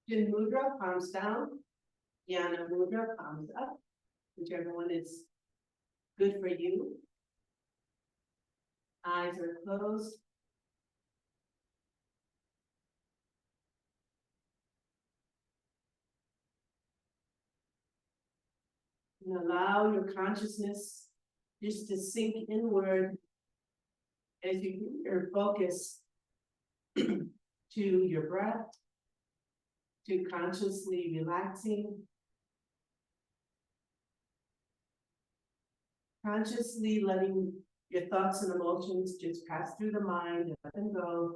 Chin mudra, palms down. Dhyana mudra, palms up. Whichever one is good for you. Eyes are closed. And allow your consciousness just to sink inward as you bring your focus to your breath, to consciously relaxing, consciously letting your thoughts and emotions just pass through the mind and let them go.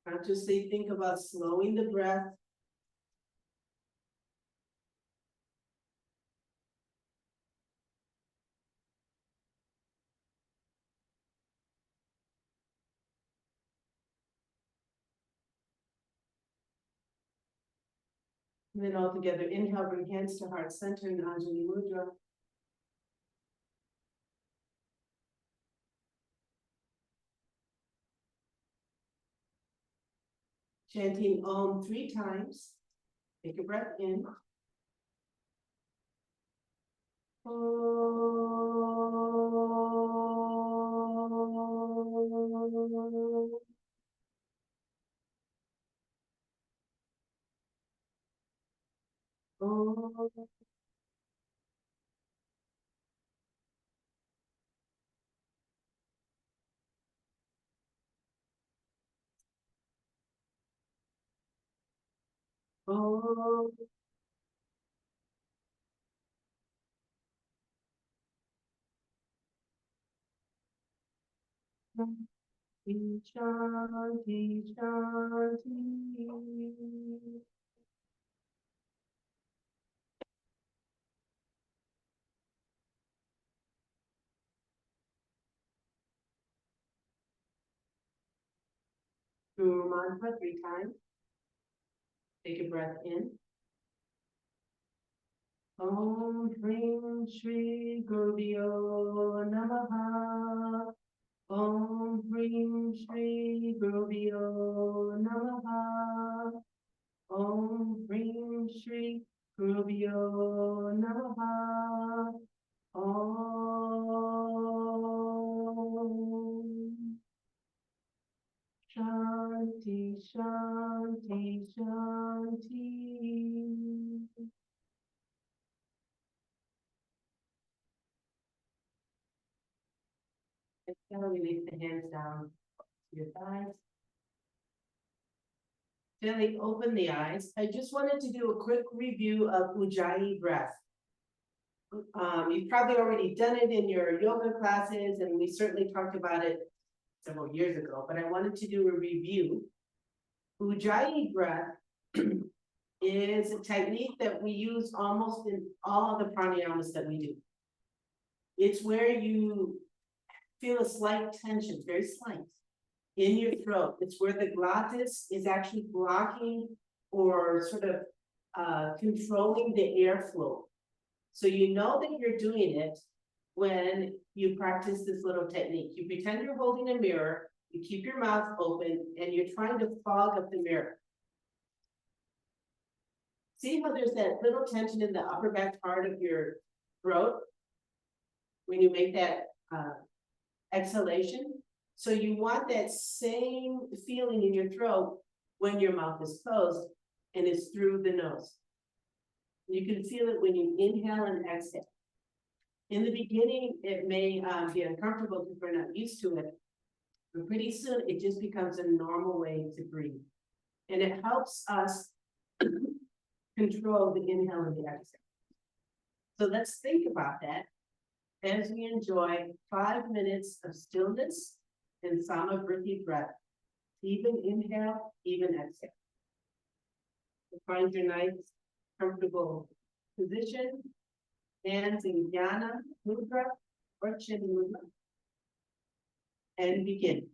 Consciously think about slowing the breath. And then all together, inhale, bring hands to heart center in Anjali Mudra. Chanting Om 3 times. Take a breath in. Om. Om. Shanti, Shanti. Guru mantra 3 times. Take a breath in. Om Hrim Shri Gurubhyo Namaha. Om Hrim Shri Gurubhyo Namaha. Om Hrim Shri Gurubhyo Namaha. Om Shanti, Shanti, Shanti. Exhale, release the hands down to your thighs. Gently open the eyes. I just wanted to do a quick review of Ujjayi breath. You've probably already done it in your yoga classes, and we certainly talked about it several years ago, but I wanted to do a review. Ujjayi breath is a technique that we use almost in all of the pranayamas that we do. It's where you feel a slight tension, very slight, in your throat. It's where the glottis is actually blocking or sort of controlling the airflow. So you know that you're doing it when you practice this little technique. You pretend you're holding a mirror, you keep your mouth open, and you're trying to fog up the mirror. See how there's that little tension in the upper back part of your throat when you make that exhalation? So you want that same feeling in your throat when your mouth is closed and it's through the nose. You can feel it when you inhale and exhale. In the beginning, it may be uncomfortable because we're not used to it, but pretty soon it just becomes a normal way to breathe. And it helps us control the inhale and the exhale. So let's think about that as we enjoy 5 minutes of stillness and Samavriti breath. Even inhale, even exhale. So find your nice, comfortable position. Hands in Jnana Mudra or Chin Mudra. And begin.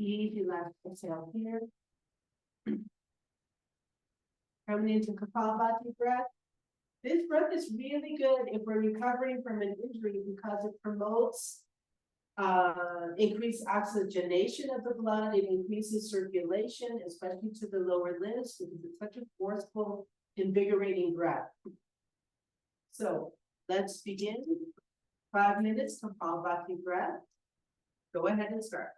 Easy last exhale here. Coming into Kapalabhati breath. This breath is really good if we're recovering from an injury because it promotes increased oxygenation of the blood. It increases circulation, especially to the lower limbs, because it's such a forceful, invigorating breath. So let's begin. 5 minutes Kapalabhati breath. Go ahead and start.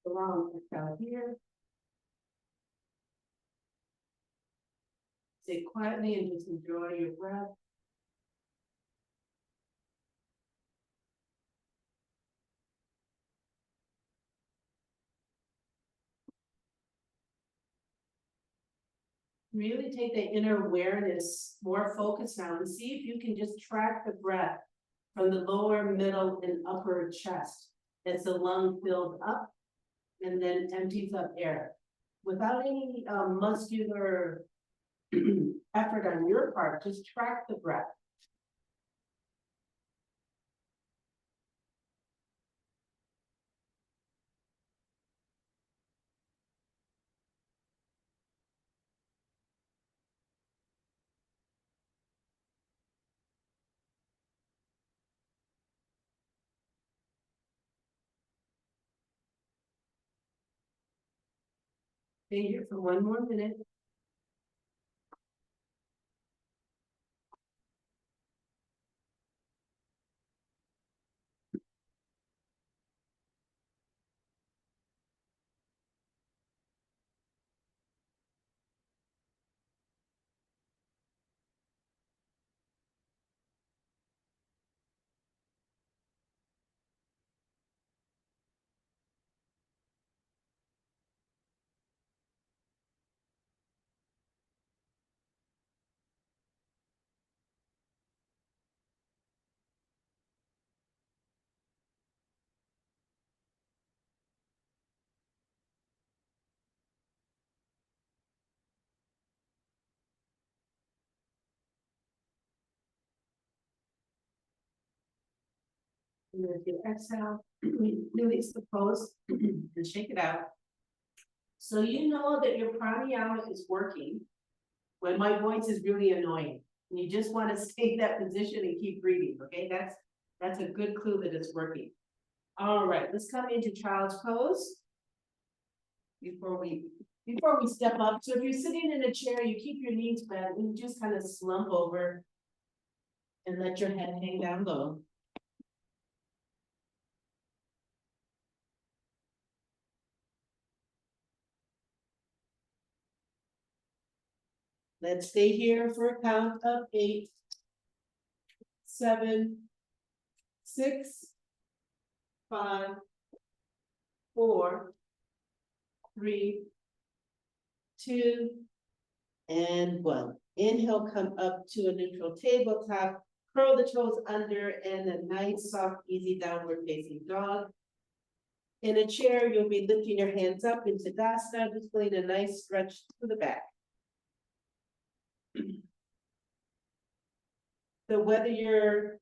Long exhale here. Sit quietly and just enjoy your breath. Really take the inner awareness, more focus now, and see if you can just track the breath from the lower, middle, and upper chest as the lung fills up and then empties up air. Without any muscular effort on your part, just track the breath. Stay here for one more minute. And then if you exhale, release the pose and shake it out. So you know that your pranayama is working when my voice is really annoying. And you just want to stay in that position and keep breathing, okay? That's a good clue that it's working. All right, let's come into child's pose before we step up. So if you're sitting in a chair, you keep your knees bent and you just kind of slump over and let your head hang down low. Let's stay here for a count of 8, 7, 6, 5, 4, 3, 2, and 1. Inhale, come up to a neutral tabletop, curl the toes under, and a nice, soft, easy downward facing dog. In a chair, you'll be lifting your hands up into Tadasana, displaying a nice stretch to the back. So whether your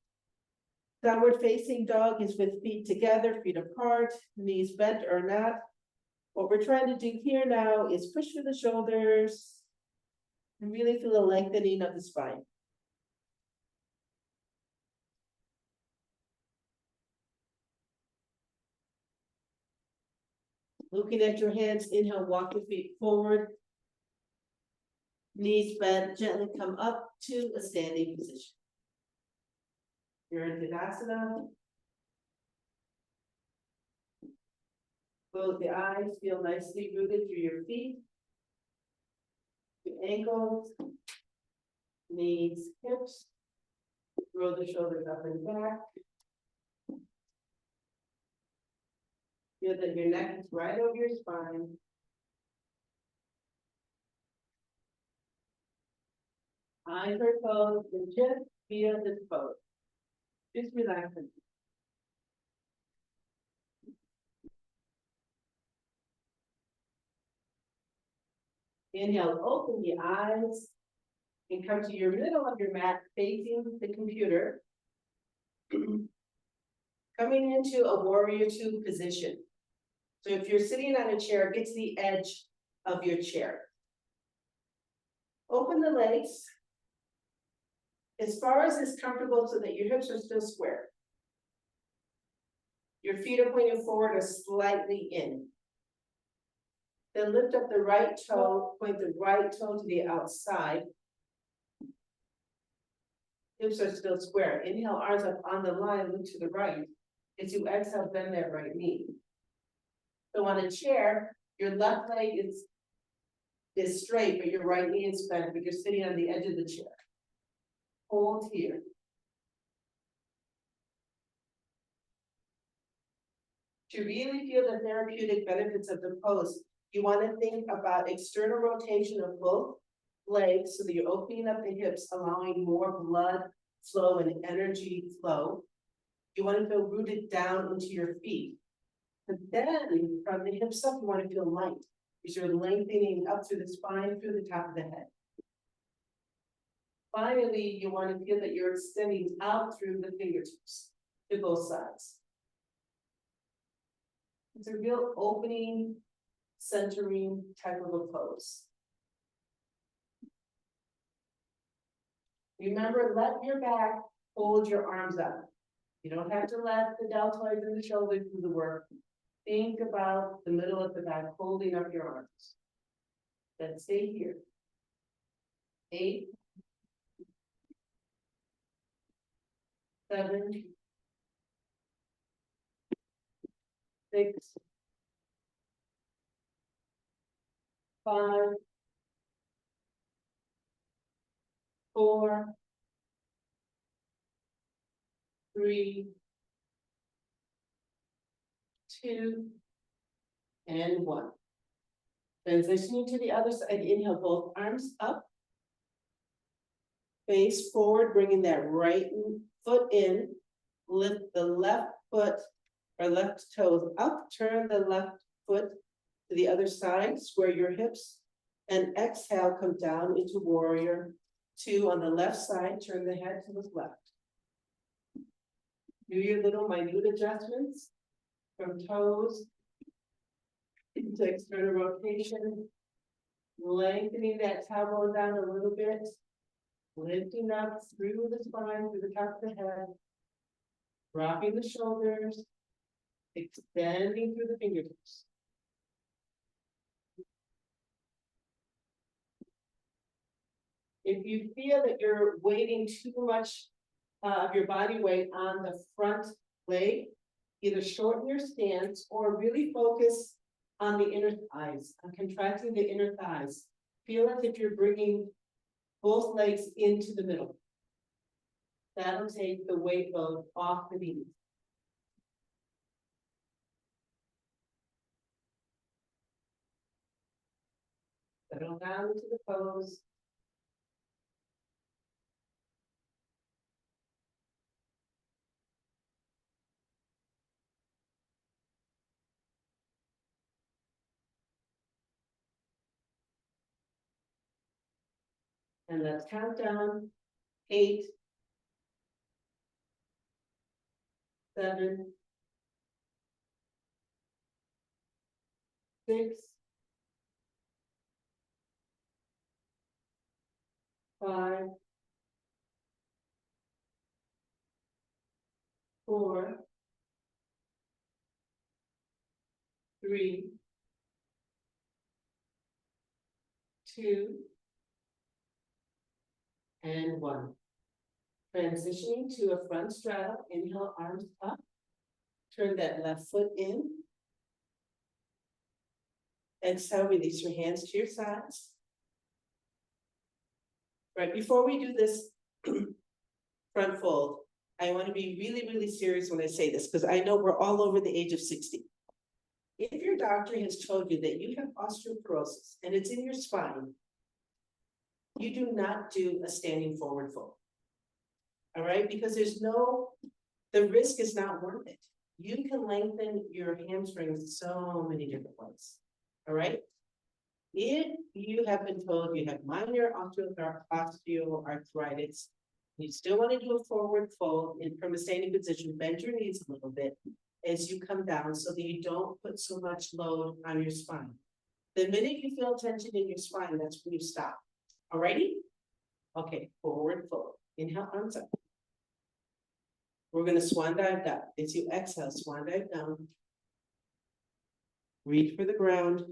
downward facing dog is with feet together, feet apart, knees bent or not, what we're trying to do here now is push through the shoulders and really feel a lengthening of the spine. Looking at your hands, inhale, walk your feet forward. Knees bent, gently come up to a standing position. You're in Tadasana. Close the eyes, feel nicely rooted through your feet, your ankles, knees, hips. Roll the shoulders up and back. Feel that your neck is right over your spine. Eyes are closed and just feel this pose. Just relaxing. Inhale, open the eyes and come to your middle of your mat facing the computer. Coming into a warrior 2 position. So if you're sitting on a chair, get to the edge of your chair. Open the legs as far as is comfortable so that your hips are still square. Your feet are pointing forward or slightly in. Then lift up the right toe, point the right toe to the outside. Hips are still square. Inhale, arms up on the line, look to the right. As you exhale, bend that right knee. So on a chair, your left leg is straight, but your right knee is bent, but you're sitting on the edge of the chair. Hold here. To really feel the therapeutic benefits of the pose, you want to think about external rotation of both legs so that you're opening up the hips, allowing more blood flow and energy flow. You want to feel rooted down into your feet. But then from the hips up, you want to feel light because you're lengthening up through the spine, through the top of the head. Finally, you want to feel that you're extending out through the fingertips to both sides. It's a real opening, centering type of a pose. Remember, let your back hold your arms up. You don't have to let the deltoids and the shoulders do the work. Think about the middle of the back holding up your arms. Then stay here. 8, 7, 6, 5, 4, 3, 2, and 1. Transitioning to the other side, inhale both arms up. Face forward, bringing that right foot in. Lift the left foot or left toes up. Turn the left foot to the other side. Square your hips. And exhale, come down into warrior 2 on the left side. Turn the head to the left. Do your little minute adjustments from toes to external rotation. Lengthening that tailbone down a little bit. Lifting up through the spine, through the top of the head. Dropping the shoulders. Extending through the fingertips. If you feel that you're weighting too much of your body weight on the front leg, either shorten your stance or really focus on the inner thighs, on contracting the inner thighs. Feel as if you're bringing both legs into the middle. That'll take the weight load off the knees. Settle down into the pose. And let's count down. 8, 7, 6, 5, 4, 3, 2, and 1. Transitioning to a front straddle. Inhale, arms up. Turn that left foot in. Exhale, release your hands to your sides. Right, before we do this front fold, I want to be really, really serious when I say this, because I know we're all over the age of 60. If your doctor has told you that you have osteoporosis and it's in your spine, you do not do a standing forward fold. All right, because the risk is not worth it. You can lengthen your hamstrings so many different ways. All right. If you have been told you have minor osteoarthritis, you still want to do a forward fold in from a standing position, bend your knees a little bit as you come down so that you don't put so much load on your spine. The minute you feel tension in your spine, that's when you stop. Alrighty? Okay, forward fold. Inhale, arms up. We're going to swan dive down. As you exhale, swan dive down. Reach for the ground.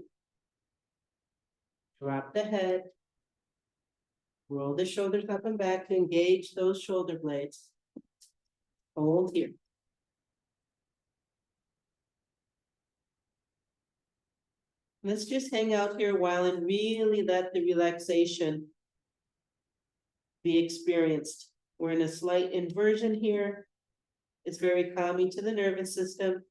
Drop the head. Roll the shoulders up and back to engage those shoulder blades. Hold here. Let's just hang out here a while and really let the relaxation be experienced. We're in a slight inversion here. It's very calming to the nervous system.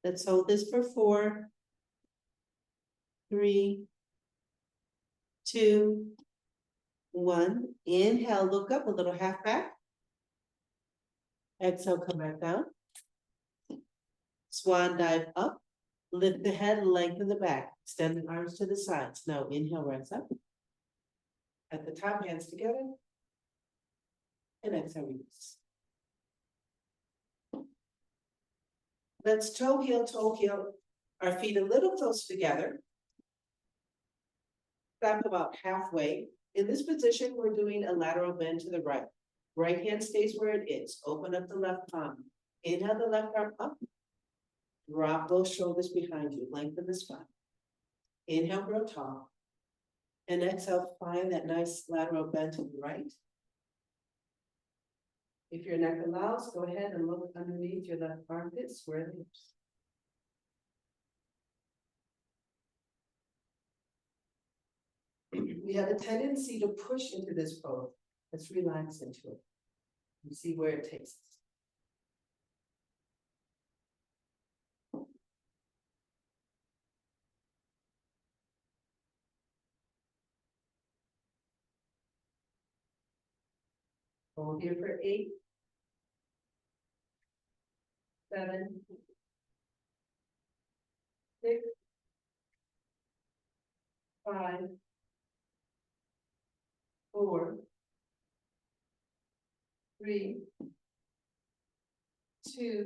Let's hold this for 4, 3, 2, 1. Inhale, look up, a little half back. Exhale, come back down. Swan dive up. Lift the head, lengthen the back. Extend the arms to the sides. Now inhale, rise up. At the top, hands together. And exhale, release. Let's toe heel, our feet a little close together. Stop about halfway. In this position, we're doing a lateral bend to the right. Right hand stays where it is. Open up the left palm. Inhale the left arm up. Drop those shoulders behind you. Lengthen the spine. Inhale, grow tall. And exhale, find that nice lateral bend to the right. If your neck allows, go ahead and look underneath your left armpit, square the hips. We have a tendency to push into this pose. Let's relax into it and see where it takes us. Hold here for 8, 7, 6, 5, 4, 3, 2,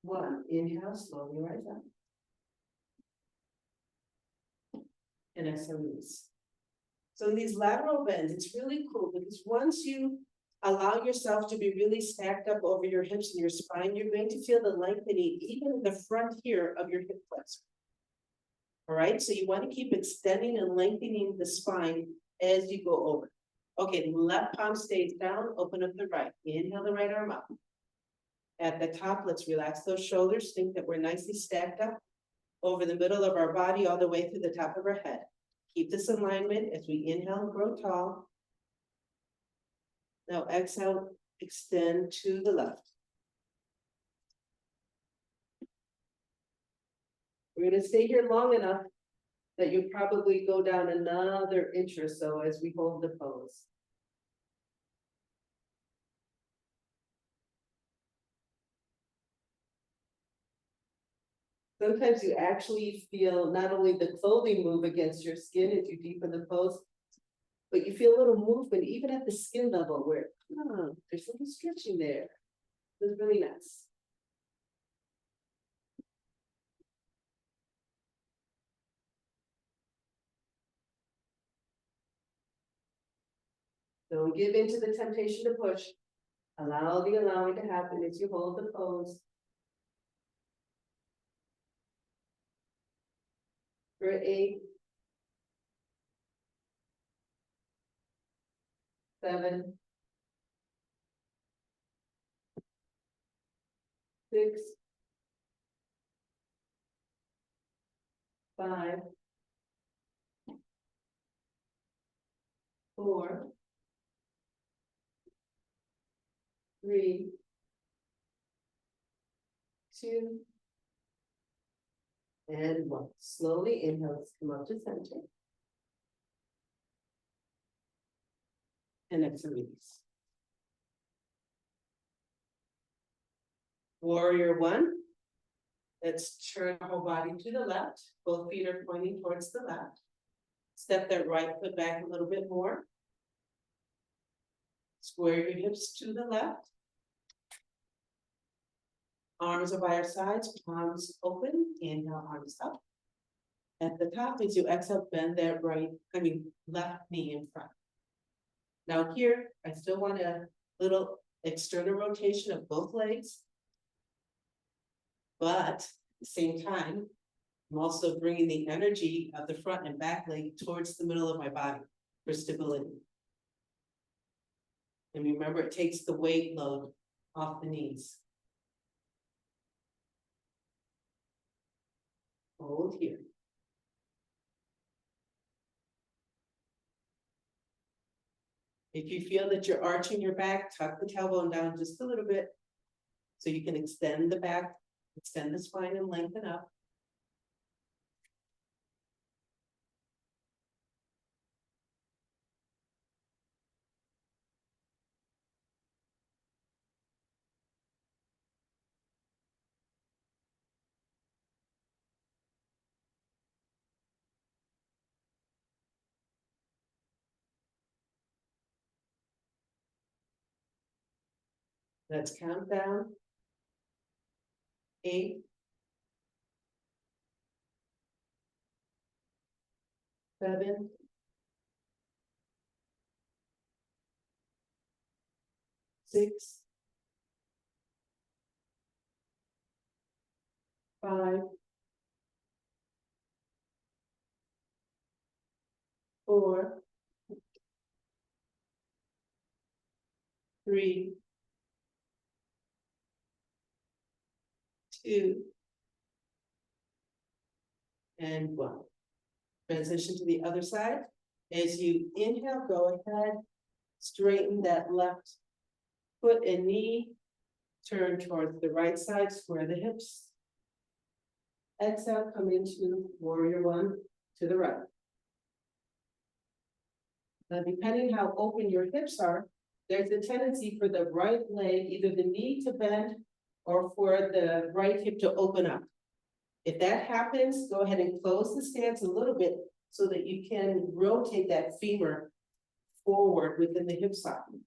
1. Inhale, slowly rise up. And exhale, release. So in these lateral bends, it's really cool because once you allow yourself to be really stacked up over your hips and your spine, you're going to feel the lengthening even in the front here of your hip flexor. All right, so you want to keep extending and lengthening the spine as you go over. Okay, the left palm stays down, open up the right. Inhale the right arm up. At the top, let's relax those shoulders. Think that we're nicely stacked up over the middle of our body all the way through the top of our head. Keep this alignment as we inhale, grow tall. Now exhale, extend to the left. We're going to stay here long enough that you'll probably go down another inch or so as we hold the pose. Sometimes you actually feel not only the clothing move against your skin as you deepen the pose, but you feel a little movement even at the skin level where there's a little stretching there. It's really nice. Don't give in to the temptation to push. Allow the allowing to happen as you hold the pose. For 8, 7, 6, 5, 4, 3, 2, and 1. Slowly inhale, let's come up to center. And exhale, release. Warrior 1. Let's turn our whole body to the left. Both feet are pointing towards the left. Step that right foot back a little bit more. Square your hips to the left. Arms are by our sides, palms open. Inhale, arms up. At the top, as you exhale, bend that left knee in front. Now here, I still want a little external rotation of both legs. But at the same time, I'm also bringing the energy of the front and back leg towards the middle of my body for stability. And remember, it takes the weight load off the knees. Hold here. If you feel that you're arching your back, tuck the tailbone down just a little bit so you can extend the back, extend the spine and lengthen up. Let's count down. 8, 7, 6, 5, 4, 3, 2, and 1. Transition to the other side. As you inhale, go ahead, straighten that left foot and knee, turn towards the right side, square the hips. Exhale, come into warrior one to the right. Now, depending how open your hips are, there's a tendency for the right leg, either the knee to bend or for the right hip to open up. If that happens, go ahead and close the stance a little bit so that you can rotate that femur forward within the hip socket.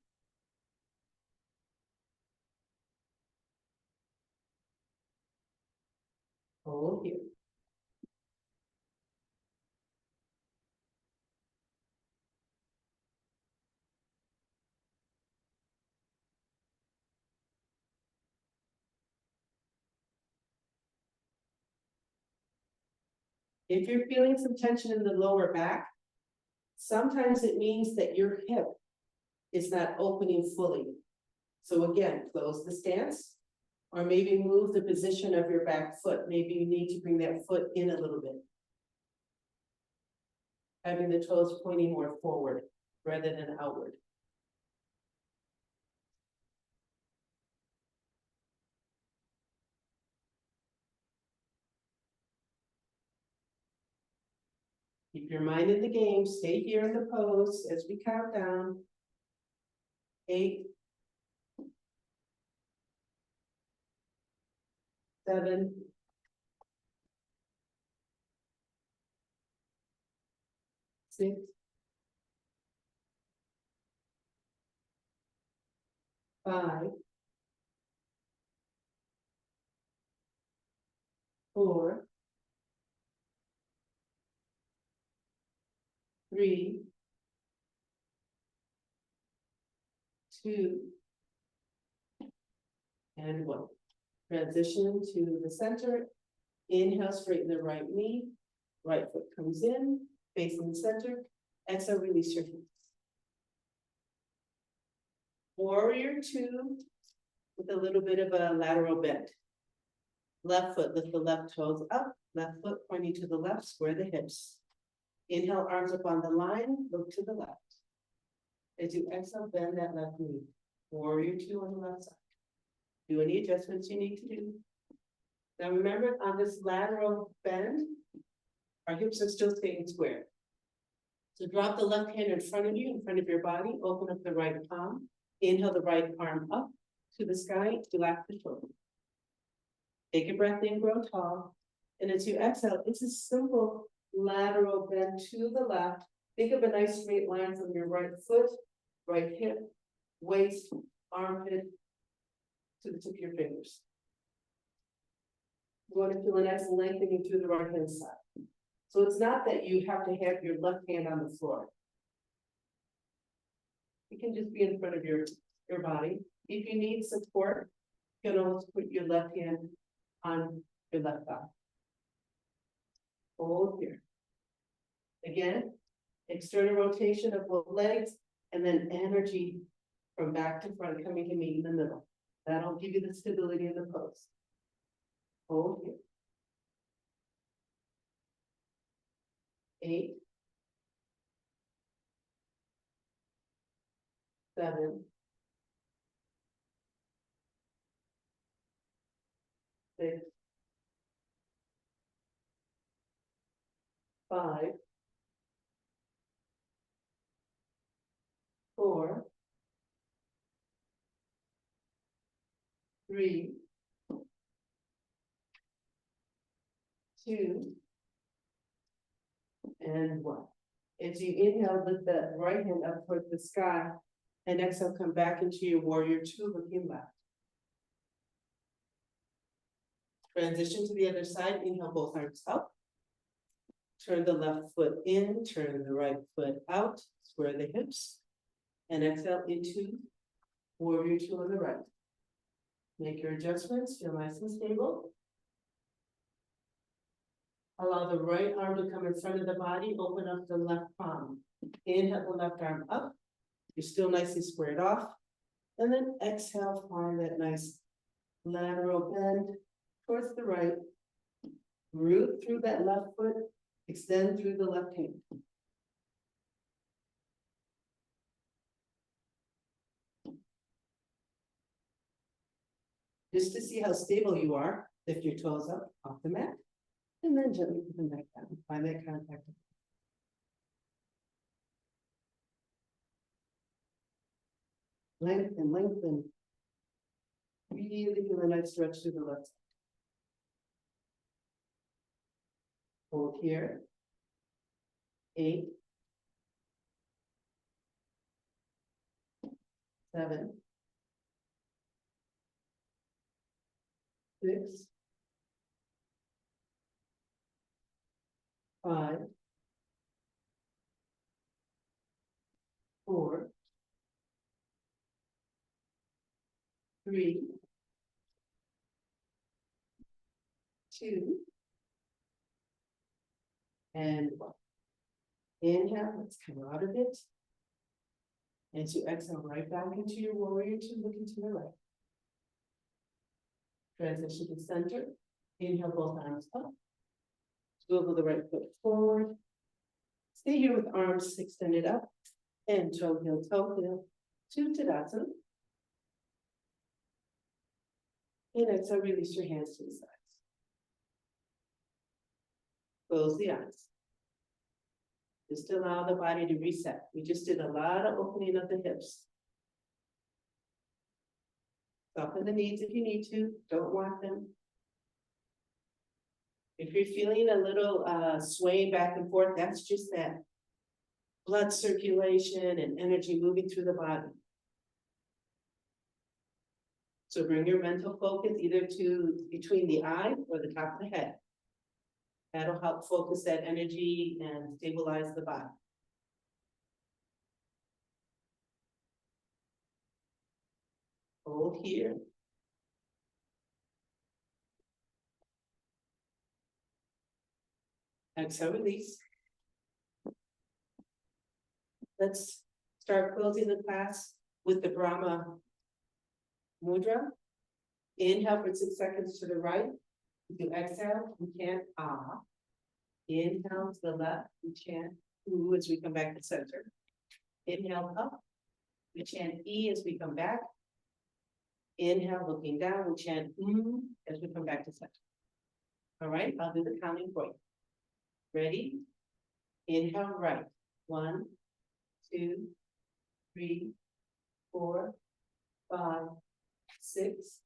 Hold here. If you're feeling some tension in the lower back, sometimes it means that your hip is not opening fully. So again, close the stance, or maybe move the position of your back foot. Maybe you need to bring that foot in a little bit. Having the toes pointing more forward rather than outward. Keep your mind in the game, stay here in the pose as we count down. 8, 7, 6, 5, 4, 3, 2, and 1. Transition to the center. Inhale, straighten the right knee. Right foot comes in, facing the center. Exhale, release your hips. Warrior 2 with a little bit of a lateral bend. Left foot, lift the left toes up. Left foot pointing to the left, square the hips. Inhale, arms up on the line, look to the left. As you exhale, bend that left knee. Warrior 2 on the left side. Do any adjustments you need to do. Now remember, on this lateral bend, our hips are still staying square. So drop the left hand in front of you, in front of your body, open up the right palm. Inhale the right arm up to the sky, relax the shoulder. Take a breath in, grow tall. And as you exhale, it's a simple lateral bend to the left. Think of a nice straight line from your right foot, right hip, waist, armpit, to the tip of your fingers. You want to feel a nice lengthening through the right hand side. So it's not that you have to have your left hand on the floor. It can just be in front of your body. If you need support, you can always put your left hand on your left thigh. Hold here. Again, external rotation of both legs, and then energy from back to front coming to meet in the middle. That'll give you the stability in the pose. Hold here. 8, 7, 6, 5, 4, 3, 2, and 1. As you inhale, lift that right hand up towards the sky, and exhale, come back into your warrior two, looking left. Transition to the other side, inhale both arms up. Turn the left foot in, turn the right foot out, square the hips, and exhale into warrior two on the right. Make your adjustments, feel nice and stable. Allow the right arm to come in front of the body, open up the left palm. Inhale the left arm up, you're still nicely squared off. And then exhale, find that nice lateral bend towards the right. Root through that left foot, extend through the left hand. Just to see how stable you are, lift your toes up off the mat, and then gently put them back down. Find that contact. Lengthen, lengthen. Really feel a nice stretch to the left side. Hold here. 8, 7, 6, 5, 4, 3, 2, and 1. Inhale, let's come out of it. As you exhale right back into your warrior two, looking to the right. Transition to center. Inhale both arms up. Swivel the right foot forward. Stay here with arms extended up. And toe heel to Tadasana. And exhale, release your hands to the sides. Close the eyes. Just allow the body to reset. We just did a lot of opening of the hips. Soften the knees if you need to, don't want them. If you're feeling a little swaying back and forth, that's just that blood circulation and energy moving through the body. So bring your mental focus either to between the eye or the top of the head. That'll help focus that energy and stabilize the body. Hold here. Exhale, release. Let's start closing the class with the Brahma Mudra. Inhale for 6 seconds to the right. You exhale, we chant ah. Inhale to the left, we chant ooh as we come back to center. Inhale up, we chant e as we come back. Inhale, looking down, we chant as we come back to center. All right, I'll do the counting for you. Ready? Inhale right. 1, 2, 3, 4, 5, 6.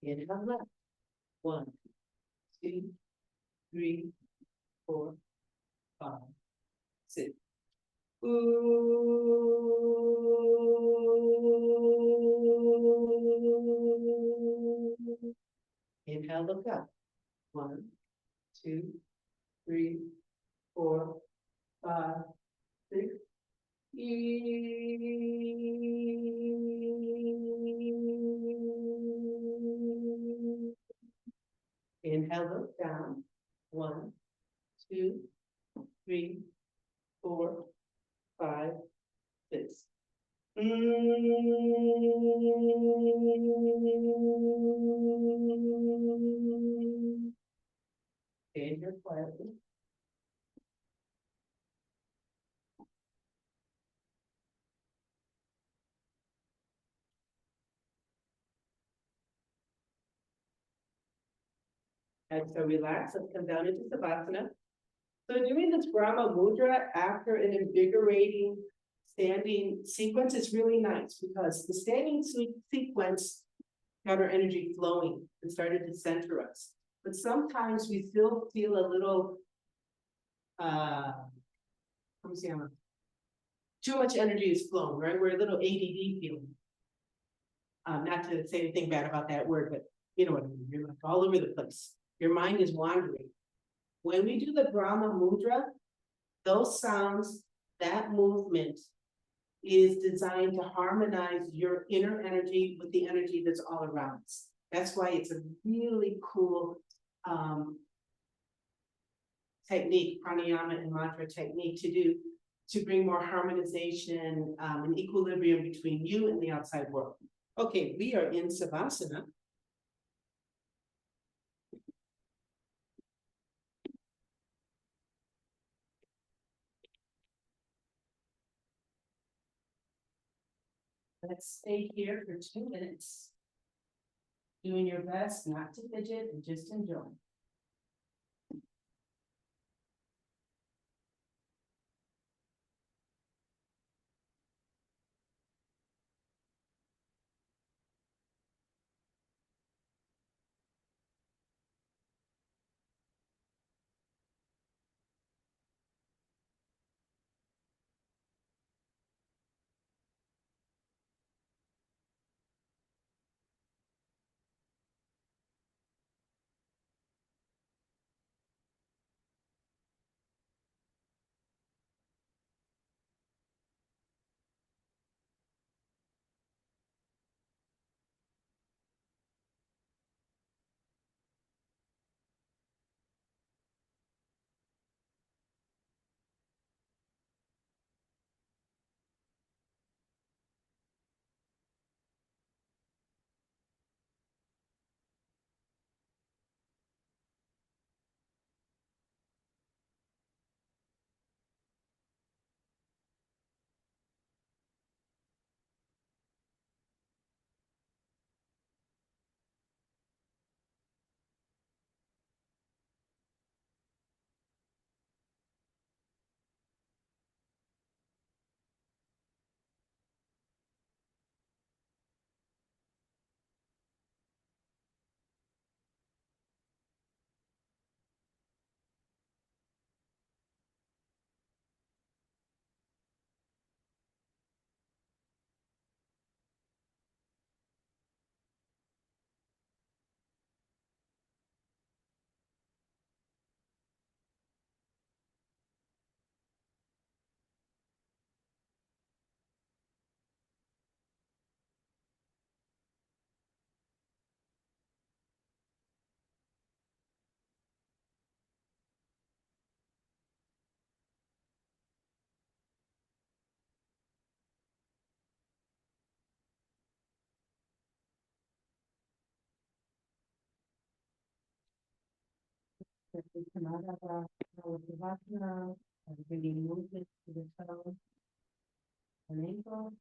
Inhale left. 1, 2, 3, 4, 5, 6. Inhale, look up. 1, 2, 3, 4, 5, 6. Inhale, look down. 1, 2, 3, 4, 5, 6. Inhale quietly. And so relax, let's come down into Savasana. So doing this Brahma Mudra after an invigorating standing sequence is really nice because the standing sequence got our energy flowing and started to center us. But sometimes we still feel a little, too much energy is flowing, right? We're a little ADD feeling. Not to say anything bad about that word, but you know what I mean. You're like all over the place. Your mind is wandering. When we do the Brahma Mudra, those sounds, that movement is designed to harmonize your inner energy with the energy that's all around us. That's why it's a really cool technique, pranayama and mantra technique to do, to bring more harmonization and equilibrium between you and the outside world. Okay, we are in Savasana. Let's stay here for 2 minutes, doing your best not to fidget and just enjoy. Bringing movement to the toe and ankle.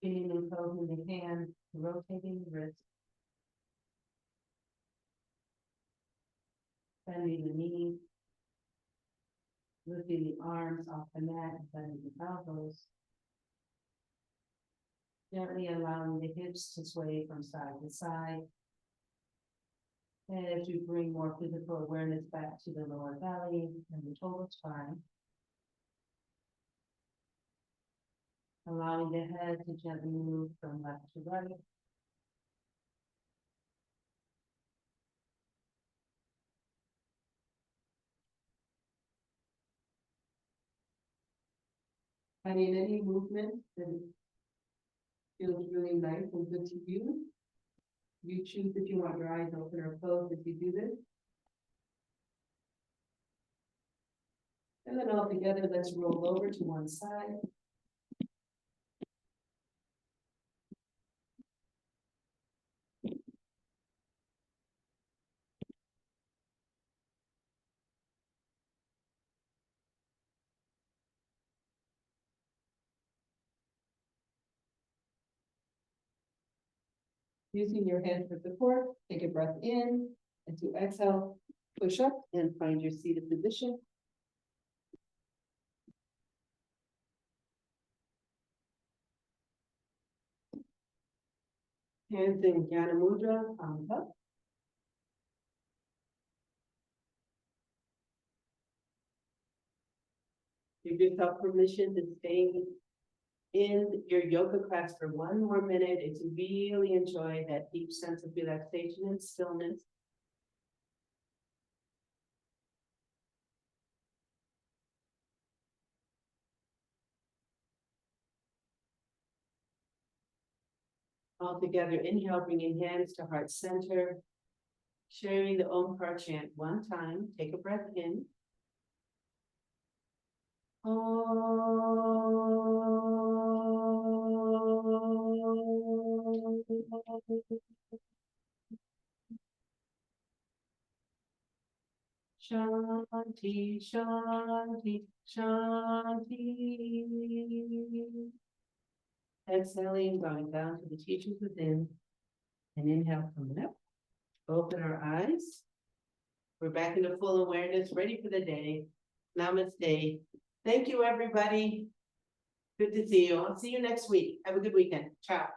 Feeling the toes in the hand, rotating the wrist. Bending the knees. Lifting the arms off the mat and bending the elbows. Gently allowing the hips to sway from side to side. As you bring more physical awareness back to the lower belly and the total spine. Allowing the head to gently move from left to right. Finding any movement that feels really nice and good to you. You choose if you want your eyes open or closed as you do this. And then all together, let's roll over to one side. Using your hands for support, take a breath in, and to exhale, push up and find your seated position. Hands in Jnana Mudra, palms up. Give yourself permission to stay in your yoga class for one more minute and to really enjoy that deep sense of relaxation and stillness. All together, inhale, bringing hands to heart center. Sharing the Omkar chant one time. Take a breath in. Shanti, Shanti, Shanti. Exhaling, going down to the teachers within. And inhale, coming up. Open our eyes. We're back into full awareness, ready for the day. Namaste. Thank you, everybody. Good to see you. I'll see you next week. Have a good weekend. Ciao.